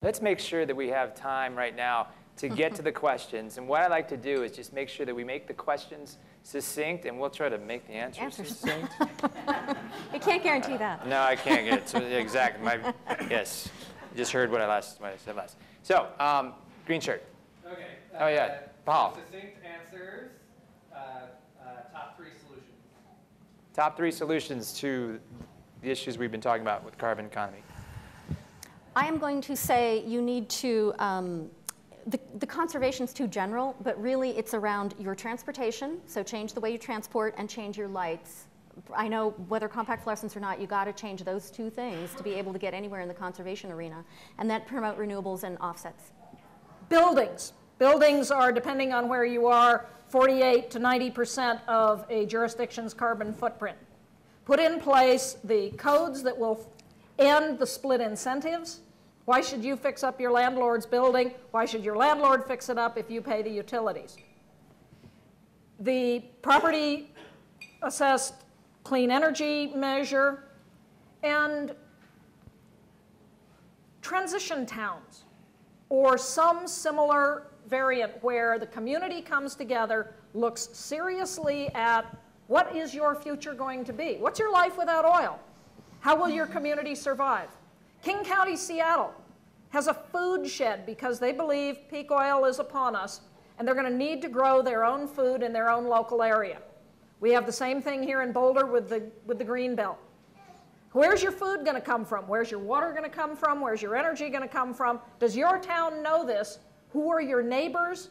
let's make sure that we have time right now to get to the questions. And what I like to do is just make sure that we make the questions succinct, and we'll try to make the answers succinct. You can't guarantee that. No, I can't get it. So, exactly. Yes. I just heard what I said last. So, green shirt. Okay. Oh, yeah. Paul. Succinct answers, top 3 solutions. Top 3 solutions to the issues we've been talking about with carbon economy. I am going to say you need to, the conservation's too general, but really it's around your transportation, so change the way you transport and change your lights. I know whether compact fluorescents or not, you got to change those 2 things to be able to get anywhere in the conservation arena, and then promote renewables and offsets. Buildings. Buildings are, depending on where you are, 48 to 90% of a jurisdiction's carbon footprint. Put in place the codes that will end the split incentives. Why should you fix up your landlord's building? Why should your landlord fix it up if you pay the utilities? The property assessed clean energy measure, and transition towns, or some similar variant where the community comes together, looks seriously at what is your future going to be? What's your life without oil? How will your community survive? King County, Seattle has a food shed because they believe peak oil is upon us, and they're going to need to grow their own food in their own local area. We have the same thing here in Boulder with the green belt. Where's your food going to come from? Where's your water going to come from? Where's your energy going to come from? Does your town know this? Who are your neighbors?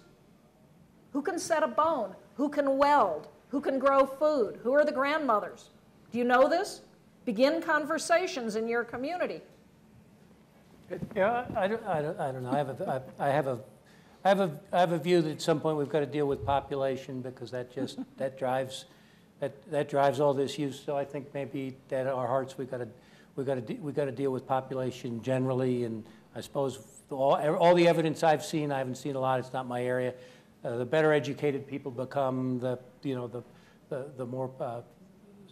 Who can set a bone? Who can weld? Who can grow food? Who are the grandmothers? Do you know this? Begin conversations in your community. Yeah, I don't know. I have a view that at some point we've got to deal with population, because that drives all this use. So I think maybe at our hearts we got to deal with population generally. And I suppose all the evidence I've seen, I haven't seen a lot. It's not my area. The better educated people become, the more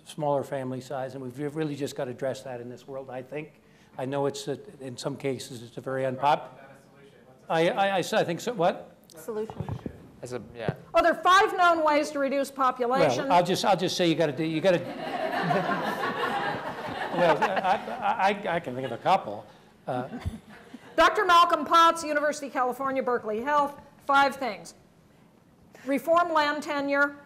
smaller family size, and we've really just got to address that in this world. I think. I know it's in some cases it's a very unpopular. I think so. What? Solution. Yeah. Oh, there are 5 known ways to reduce population. Well, I'll just say you got to. Well, I can think of a couple. Dr. Malcolm Potts, University of California, Berkeley Health, 5 things. Reform land tenure,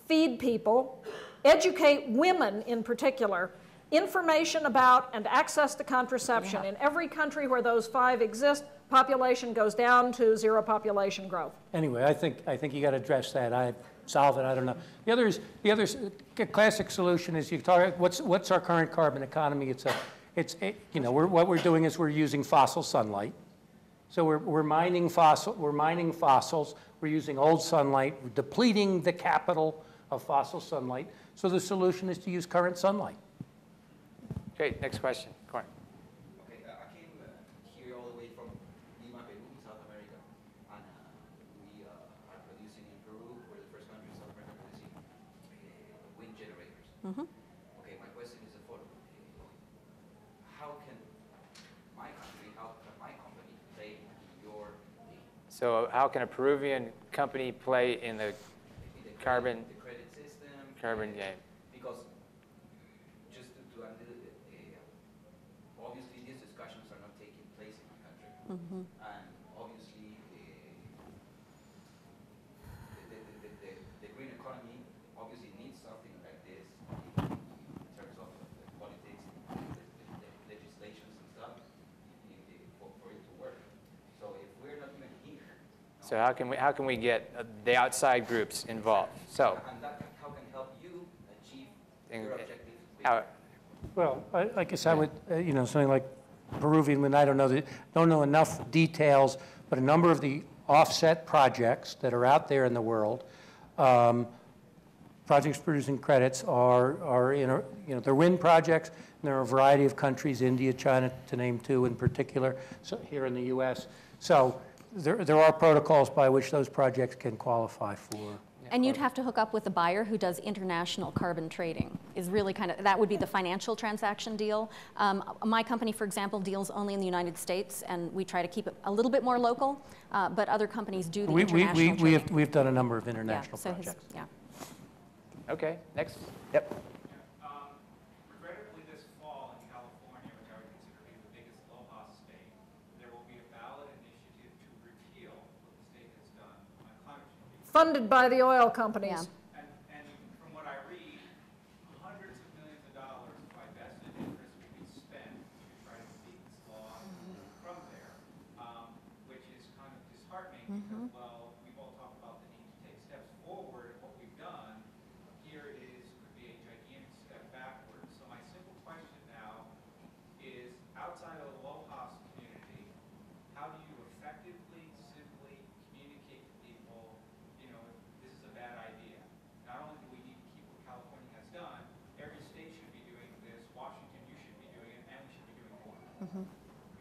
feed people, educate women in particular, information about and access to contraception. In every country where those 5 exist, population goes down to 0 population growth. Anyway, I think you got to address that. Solve it. I don't know. The other classic solution is you talk. What's our current carbon economy? What we're doing is we're using fossil sunlight. So we're mining fossils. We're using old sunlight. We're depleting the capital of fossil sunlight. So the solution is to use current sunlight. Great. Next question. Corn. Okay, I came here all the way from Lima, Peru, South America, and we are producing in Peru. We're the first country in South America producing wind generators. Mm-hmm. Okay, my question is the following: how can my company play in your? So how can a Peruvian company play in the carbon? The credit system. Carbon game. Because just to obviously these discussions are not taking place in my country, Mm-hmm. and obviously the green economy obviously needs something like this in terms of the politics, the legislations and stuff for it to work. So if we're not even here, So how can we get the outside groups involved? So. And that how can help you achieve your objectives? Well, I guess I would, something like Peruvian wind. I don't know enough details, but a number of the offset projects that are out there in the world, projects producing credits are they're wind projects. And there are a variety of countries, India, China, to name 2 in particular. So here in the U.S. So there are protocols by which those projects can qualify for. Yeah. And you'd have to hook up with a buyer who does international carbon trading, is really kind of, that would be the financial transaction deal. My company, for example, deals only in the United States, and we try to keep it a little bit more local, but other companies do the international trading. We've done a number of international projects. Yeah. Okay, next. Yep. Regrettably, this fall in California, which I would consider to be the biggest low-cost state, there will be a ballot initiative to repeal what the state has done on climate change. Funded by the oil companies. Yeah. And from what I read, hundreds of millions of dollars by vested interests will be spent to try to defeat this law from there, which is kind of disheartening because, well, we've all talked about the need to take steps forward. What we've done here it is could be a gigantic step backwards. So my simple question now is, outside of the low-cost community, how do you effectively, simply communicate to people, you know, this is a bad idea? Not only do we need to keep what California has done, every state should be doing this, Washington, you should be doing it, and we should be doing more.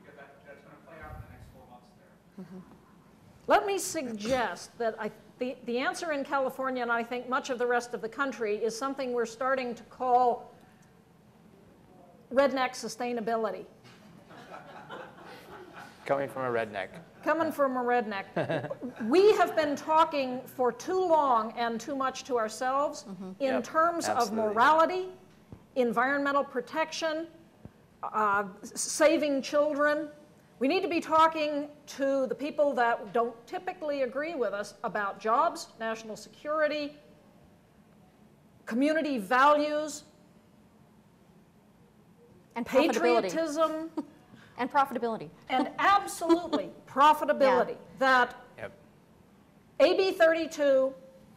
Because that's going to play out in the next 4 months there. Let me suggest that the answer in California, and I think much of the rest of the country, is something we're starting to call redneck sustainability. Coming from a redneck. Coming from a redneck. We have been talking for too long and too much to ourselves in Yep, terms of absolutely. morality, environmental protection, saving children. We need to be talking to the people that don't typically agree with us about jobs, national security, community values, And profitability. patriotism, And profitability. and absolutely profitability. That Yep. AB 32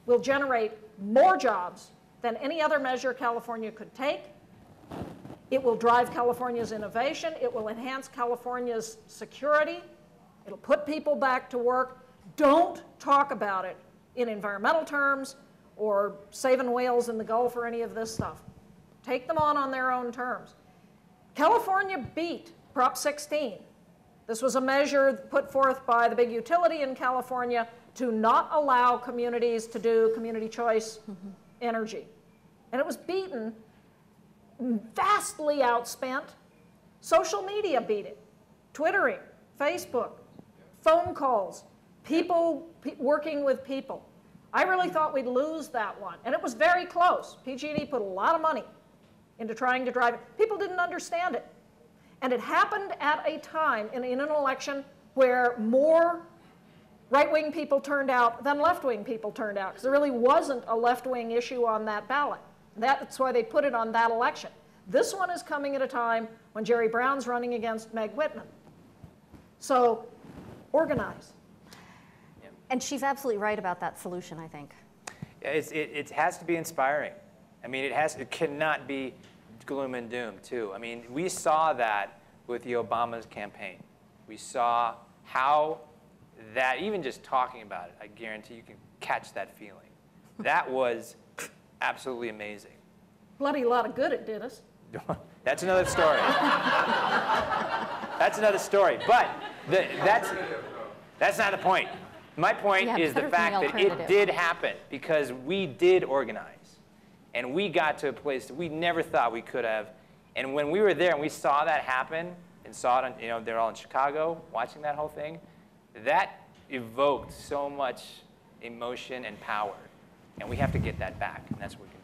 will generate more jobs than any other measure California could take. It will drive California's innovation. It will enhance California's security. It'll put people back to work. Don't talk about it in environmental terms or saving whales in the Gulf or any of this stuff. Take them on their own terms. California beat Prop 16. This was a measure put forth by the big utility in California to not allow communities to do community choice energy. And it was beaten, vastly outspent. Social media beat it. Twittering, Facebook, phone calls, people working with people. I really thought we'd lose that one. And it was very close. PG&E put a lot of money into trying to drive it. People didn't understand it. And it happened at a time in an election where more right-wing people turned out than left-wing people turned out, because there really wasn't a left-wing issue on that ballot. That's why they put it on that election. This one is coming at a time when Jerry Brown's running against Meg Whitman. So organize. And she's absolutely right about that solution, I think. Yeah, it has to be inspiring. I mean, it cannot be gloom and doom, too. I mean, we saw that with the Obama's campaign. We saw how that, even just talking about it, I guarantee you can catch that feeling. That was absolutely amazing. Bloody lot of good it did us. That's another story. That's another story. But that's not the point. My point Yeah, is the better than fact the that it alternative. did happen because we did organize. And we got to a place that we never thought we could have. And when we were there and we saw that happen and saw it, on, you know, they're all in Chicago watching that whole thing, that evoked so much emotion and power. And we have to get that back, and that's what we can do.